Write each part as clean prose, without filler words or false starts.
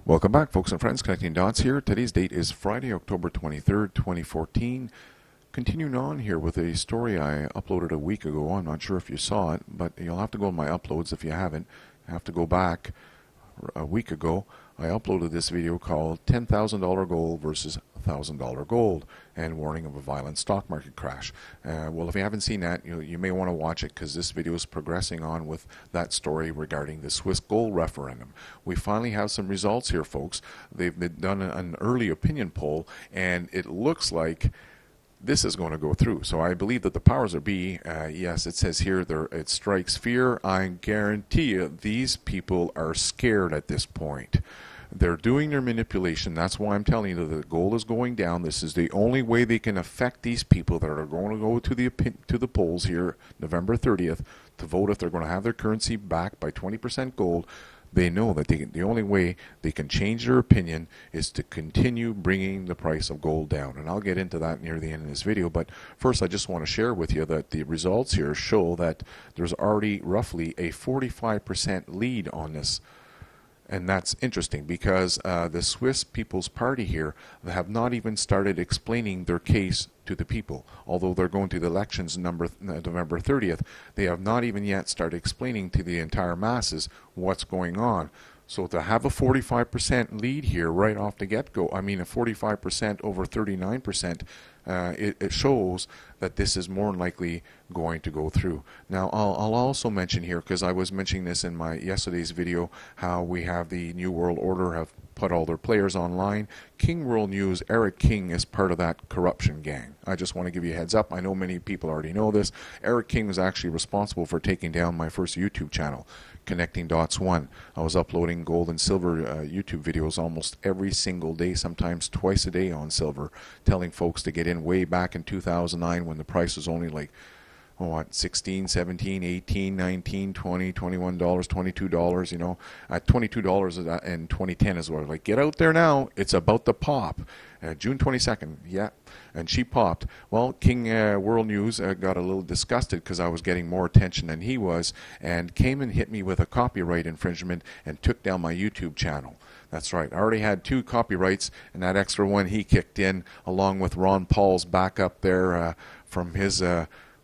Welcome back, folks and friends. Connecting Dots here. Today's date is Friday, October 23rd, 2014. Continuing on here with a story I uploaded a week ago. I'm not sure if you saw it, but you'll have to go to my uploads if you haven't. You have to go back a week ago. I uploaded this video called $10,000 gold versus $1,000 gold and warning of a violent stock market crash. Well, if you haven't seen that, you may want to watch it because this video is progressing on with that story regarding the Swiss gold referendum. We finally have some results here, folks. They've done an early opinion poll, and it looks like this is going to go through. So I believe that the powers that be, yes, it says here, it strikes fear. I guarantee you these people are scared at this point. They're doing their manipulation. That's why I'm telling you that the gold is going down. This is the only way they can affect these people that are going to go to the polls here November 30th to vote if they're going to have their currency back by 20% gold. They know that the only way they can change their opinion is to continue bringing the price of gold down. And I'll get into that near the end of this video. But first, I just want to share with you that the results here show that there's already roughly a 45% lead on this. And that's interesting because the Swiss People's Party here have not even started explaining their case to the people. Although they're going to the elections November 30th, they have not even yet started explaining to the entire masses what's going on. So to have a 45% lead here right off the get-go, I mean a 45% over 39%, it shows that this is more than likely going to go through. Now I'll also mention here, because I was mentioning this in my yesterday's video, how we have the New World Order have put all their players online. King World News, Eric King is part of that corruption gang. I just want to give you a heads up. I know many people already know this. Eric King was actually responsible for taking down my first YouTube channel, Connecting Dots 1. I was uploading gold and silver YouTube videos almost every single day, sometimes twice a day on silver, telling folks to get in way back in 2009 when the price was only like, oh, what, 16, 17, 18, 19, 20, $21, $22, you know. At $22 in 2010 as well. Like, get out there now. It's about to pop. June 22nd, yeah, and she popped. Well, King World News got a little disgusted because I was getting more attention than he was, and came and hit me with a copyright infringement and took down my YouTube channel. That's right. I already had 2 copyrights, and that extra one he kicked in along with Ron Paul's backup there from his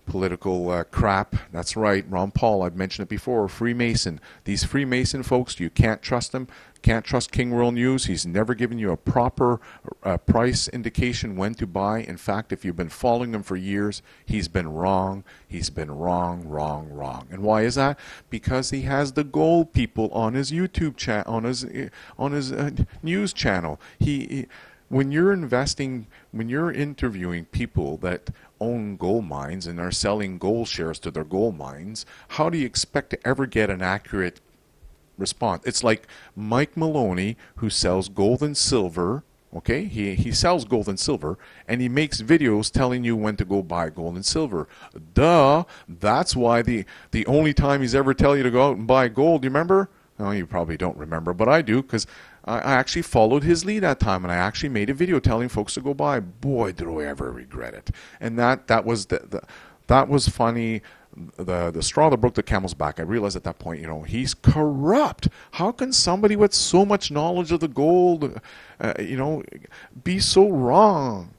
political crap. That's right, Ron Paul, I've mentioned it before, Freemason. These Freemason folks, you can't trust them. Can't trust King World News. He's never given you a proper price indication when to buy. In fact, if you've been following him for years, he's been wrong. He's been wrong, wrong, wrong. And why is that? Because he has the gold people on his YouTube channel, on his news channel. When you're investing, when you're interviewing people that own gold mines and are selling gold shares to their gold mines, how do you expect to ever get an accurate response? It's like Mike Maloney, who sells gold and silver. Okay, he sells gold and silver, and he makes videos telling you when to go buy gold and silver. Duh, that's why the only time he's ever tell you to go out and buy gold, you remember? No, you probably don't remember, but I do, because I actually followed his lead that time, and I actually made a video telling folks to go buy. Boy, did I ever regret it. And that was that was funny. The straw that broke the camel's back. I realized at that point, he's corrupt. How can somebody with so much knowledge of the gold, be so wrong?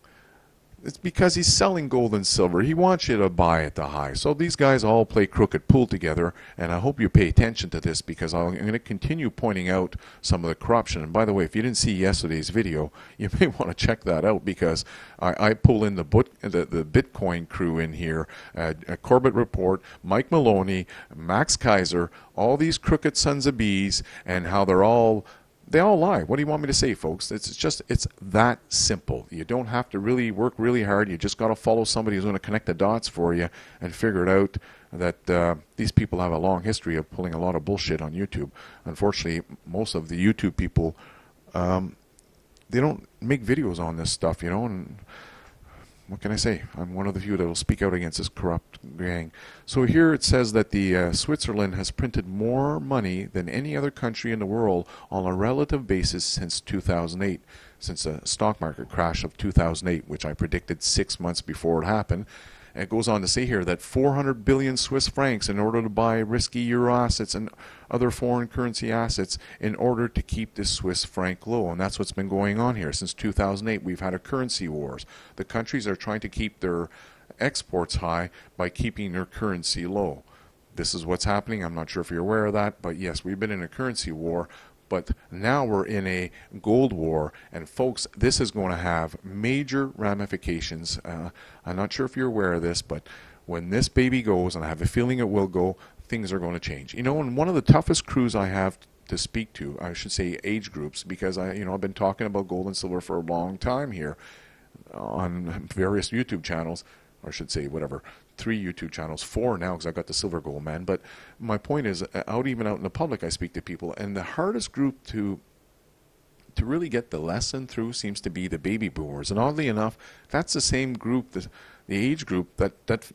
It's because he's selling gold and silver. He wants you to buy at the high. So these guys all play crooked pool together, and I hope you pay attention to this, because I'm going to continue pointing out some of the corruption. And by the way, if you didn't see yesterday's video, you may want to check that out, because I pull in the Bitcoin crew in here, a Corbett report, Mike Maloney, Max Keiser, all these crooked sons of bees, and how they all lie. What do you want me to say, folks? It's that simple. You don't have to really work really hard. You just got to follow somebody who's going to connect the dots for you and figure it out that these people have a long history of pulling a lot of bullshit on YouTube. Unfortunately, most of the YouTube people, they don't make videos on this stuff, and what can I say? I'm one of the few that will speak out against this corrupt gang. So here it says that the Switzerland has printed more money than any other country in the world on a relative basis since 2008, since the stock market crash of 2008, which I predicted 6 months before it happened. And it goes on to say here that 400 billion Swiss francs in order to buy risky euro assets and other foreign currency assets in order to keep this Swiss franc low. And that's what's been going on here since 2008. We've had a currency wars. The countries are trying to keep their exports high by keeping their currency low. This is what's happening. I'm not sure if you're aware of that, but yes, we've been in a currency war. But now we're in a gold war, and folks, this is going to have major ramifications. I'm not sure if you're aware of this, but when this baby goes, and I have a feeling it will go, things are going to change. You know, and one of the toughest crews I have to speak to, I should say age groups, because I've been talking about gold and silver for a long time here on various YouTube channels, or I should say whatever, 3 YouTube channels, 4 now because I've got the Silver Gold Man. But my point is, even out in the public, I speak to people, and the hardest group to really get the lesson through seems to be the baby boomers. And oddly enough, that's the same group, the age group that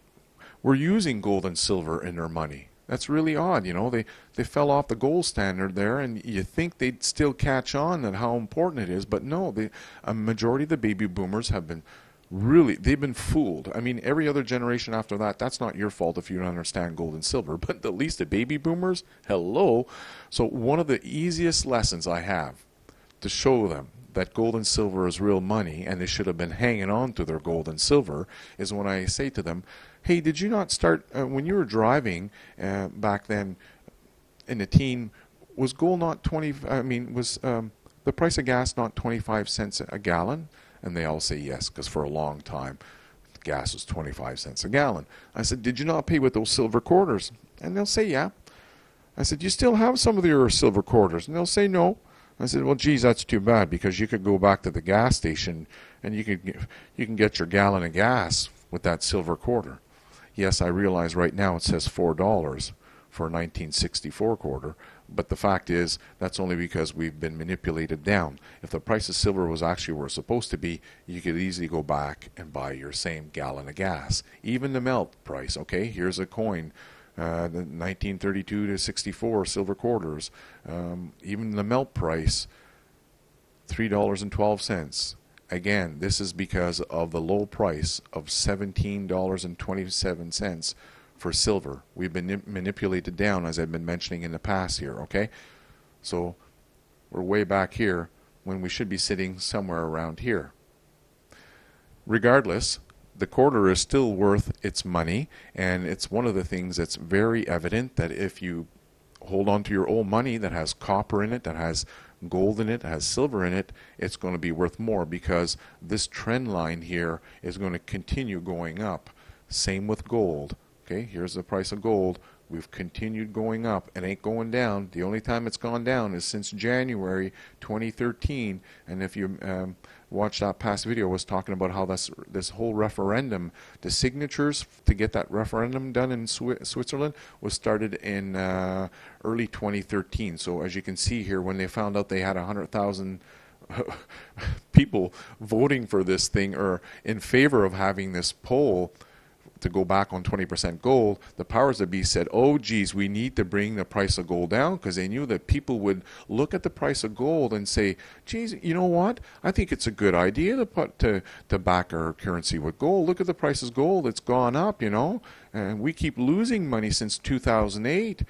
were using gold and silver in their money. That's really odd, you know. They fell off the gold standard there, and you think they'd still catch on and how important it is, but no. A majority of the baby boomers have been they've been fooled. I mean, every other generation after that, that's not your fault if you don't understand gold and silver, but at least the baby boomers, hello. So one of the easiest lessons I have to show them that gold and silver is real money and they should have been hanging on to their gold and silver is when I say to them, hey, did you not start, when you were driving back then in the teen, was gold not was the price of gas not 25 cents a gallon? And they all say yes, because for a long time, gas was 25 cents a gallon. I said, did you not pay with those silver quarters? And they'll say, yeah. I said, you still have some of your silver quarters? And they'll say, no. I said, well, geez, that's too bad, because you could go back to the gas station and you can get your gallon of gas with that silver quarter. Yes, I realize right now it says $4 for a 1964 quarter, but the fact is that's only because we've been manipulated down. If the price of silver was actually where it's supposed to be, you could easily go back and buy your same gallon of gas. Even the melt price, okay, here's a coin, the 1932 to 64 silver quarters, even the melt price, $3.12. Again, this is because of the low price of $17.27 for silver. We've been manipulated down, as I've been mentioning in the past here, okay? So we're way back here when we should be sitting somewhere around here. Regardless, the quarter is still worth its money, and it's one of the things that's very evident that if you hold on to your old money that has copper in it, that has gold in it, that has silver in it, it's going to be worth more, because this trend line here is going to continue going up. Same with gold. Okay, here's the price of gold. We've continued going up. It ain't going down. The only time it's gone down is since January 2013. And if you watch that past video, I was talking about how this whole referendum, the signatures to get that referendum done in Switzerland was started in early 2013. So as you can see here, when they found out they had 100,000 people voting for this thing or in favor of having this poll to go back on 20% gold, the powers that be said, oh geez, we need to bring the price of gold down, because they knew that people would look at the price of gold and say, geez, you know what, I think it's a good idea to back our currency with gold. Look at the price of gold, it's gone up, you know, and we keep losing money since 2008.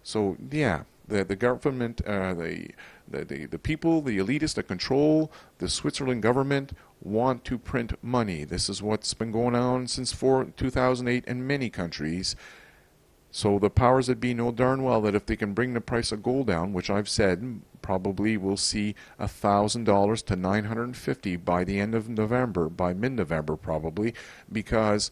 So yeah, the government, the people, the elitists that control the Switzerland government want to print money. This is what's been going on since 2008 in many countries. So the powers that be know darn well that if they can bring the price of gold down, which I've said probably we'll see $1,000 to $950 by the end of November, by mid-November probably, because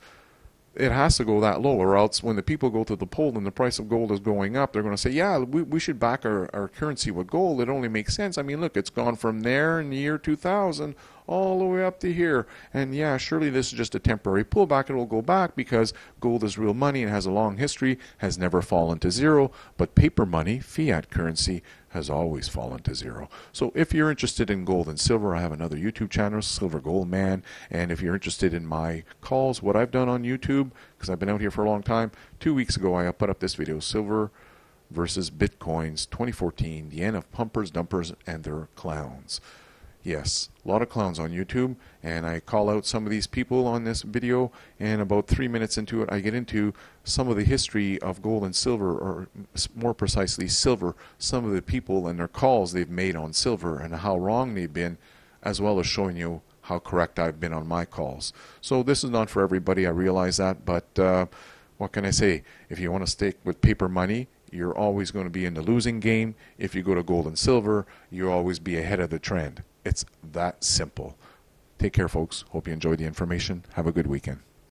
it has to go that low, or else when the people go to the poll and the price of gold is going up, they're going to say, yeah, we should back our currency with gold. It only makes sense. I mean, look, it's gone from there in the year 2000 all the way up to here. And yeah, surely this is just a temporary pullback. It will go back because gold is real money and has a long history, has never fallen to zero. But paper money, fiat currency, has always fallen to zero. So if you're interested in gold and silver, I have another YouTube channel, Silver Gold Man. And if you're interested in my calls, what I've done on YouTube, because I've been out here for a long time, 2 weeks ago I put up this video, Silver versus Bitcoins 2014, the end of pumpers, dumpers, and their clowns. Yes, a lot of clowns on YouTube, and I call out some of these people on this video, and about 3 minutes into it I get into some of the history of gold and silver, or more precisely silver, some of the people and their calls they've made on silver and how wrong they've been, as well as showing you how correct I've been on my calls. So this is not for everybody, I realize that, but what can I say? If you want to stick with paper money, you're always going to be in the losing game. If you go to gold and silver, you'll always be ahead of the trend. It's that simple. Take care, folks. Hope you enjoyed the information. Have a good weekend.